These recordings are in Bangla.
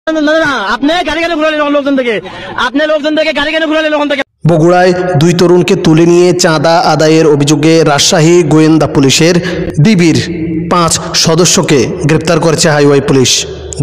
আপনি গাড়ি কেন ঘুরালেন লোকজন থেকে? আপনি লোকজন থেকে গাড়ি কেন ঘুরালেন ওখান থেকে? বগুড়ায় দুই তরুণকে তুলে নিয়ে চাঁদা আদায়ের অভিযোগে রাজশাহী গোয়েন্দা পুলিশের ডিবির 5 সদস্যকে গ্রেপ্তার করেছে হাইওয়ে পুলিশ।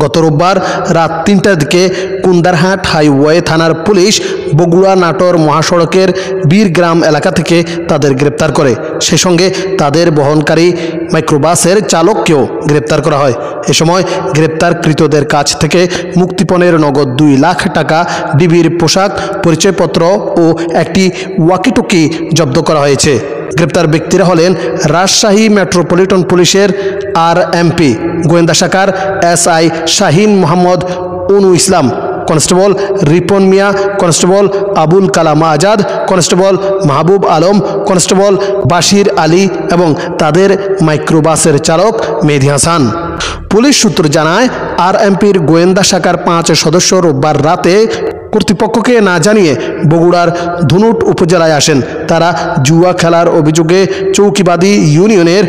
গত রোববার রাত 3টার দিকে কুন্দারহাট হাইওয়ে থানার পুলিশ বগুড়া নাটোর মহাসড়কের বীরগ্রাম এলাকা থেকে তাদের গ্রেপ্তার করে। সেই সঙ্গে তাদের বহনকারী মাইক্রোবাসের চালককেও গ্রেপ্তার করা হয়। এ সময় গ্রেপ্তারকৃতদের কাছ থেকে মুক্তিপণের নগদ 2 লাখ টাকা, ডিবির পোশাক, পরিচয়পত্র ও একটি ওয়াকিটকি জব্দ করা হয়েছে। গ্রেপ্তার ব্যক্তিরা হলেন রাজশাহী মেট্রোপলিটন পুলিশের আরএমপি গোয়েন্দা শাখার এসআই শাহিন মোহাম্মদ অনু ইসলাম, কনস্টেবল রিপন মিয়া, constable Abul Kalam Azad, constable Mahbub Alam, constable Bashir Ali এবং তাদের মাইক্রোবাসের চালক মেহেদি হাসান। পুলিশ সূত্র জানায়, আরএমপির গোয়েন্দা শাখার 5 সদস্য রোববার রাতে কর্তৃপক্ষকে না জানিয়ে বগুড়ার ধুনুট উপজেলায় আসেন। তারা জুয়া খেলার অভিযোগে চৌকিবাদী ইউনিয়নের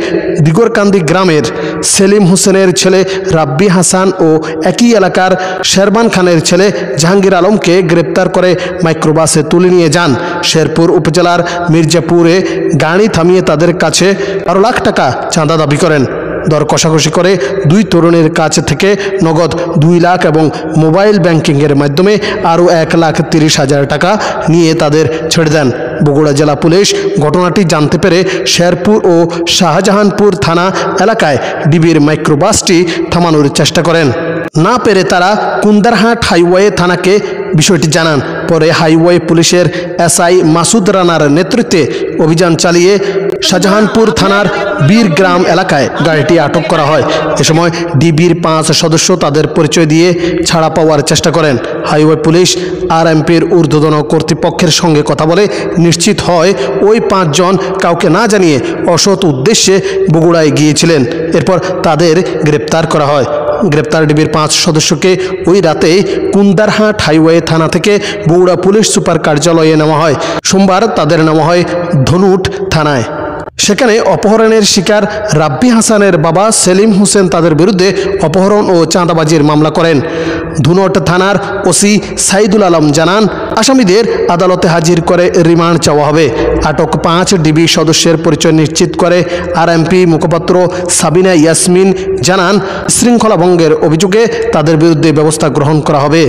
দিগরকান্দি গ্রামের সেলিম হোসেনের ছেলে রাব্বি হাসান ও একই এলাকার শেরবান খানের ছেলে জাহাঙ্গীর আলমকে গ্রেপ্তার করে মাইক্রোবাসে তুলে নিয়ে যান। শেরপুর উপজেলার মির্জাপুরে গাড়ি থামিয়ে তাদের কাছে 12 লাখ টাকা চাঁদা দাবি করেন। দর কষাকষি করে দুই তরুণের কাছ থেকে নগদ 2 লাখ এবং মোবাইল ব্যাংকিংয়ের মাধ্যমে আরও 1,30,000 টাকা নিয়ে তাদের ছেড়ে দেন। বগুড়া জেলা পুলিশ ঘটনাটি জানতে পেরে শেরপুর ও শাহজাহানপুর থানা এলাকায় ডিবির মাইক্রোবাসটি থামানোর চেষ্টা করেন। না পেরে তারা কুন্দারহাট হাইওয়ে থানাকে বিষয়টি জানান। পরে হাইওয়ে পুলিশের এসআই মাসুদ রানার নেতৃত্বে অভিযান চালিয়ে শাহজাহানপুর থানার বীরগ্রাম এলাকায় গাড়িটি আটক করা হয়। এ সময় ডিবির 5 সদস্য তাদের পরিচয় দিয়ে ছাড়া পাওয়ার চেষ্টা করেন। হাইওয়ে পুলিশ আরএমপির ঊর্ধ্বতন কর্তৃপক্ষের সঙ্গে কথা বলে নিশ্চিত হয় ওই 5 জন কাউকে না জানিয়ে অসৎ উদ্দেশ্যে বগুড়ায় গিয়েছিলেন। এরপর তাদের গ্রেপ্তার করা হয়। গ্রেপ্তার ডিবির 5 সদস্যকে ওই রাতে কুন্দারহাট হাইওয়ে থানা থেকে বগুড়া পুলিশ সুপার কার্যালয়ে নেওয়া হয়। সোমবার তাদের নেওয়া হয় ধনুট থানায়। সেখানে অপহরণের শিকার রাব্বি হাসানের বাবা সেলিম হোসেন তাদের বিরুদ্ধে অপহরণ ও চাঁদাবাজির মামলা করেন। ধুনট থানার ওসি সাইদুল আলম জানান, আসামিদের আদালতে হাজির করে রিমান্ড চাওয়া হবে। আটক 5 ডিবি সদস্যের পরিচয় নিশ্চিত করে আরএমপি মুখপাত্র সাবিনা ইয়াসমিন জানান, শৃঙ্খলা ভঙ্গের অভিযোগে তাদের বিরুদ্ধে ব্যবস্থা গ্রহণ করা হবে।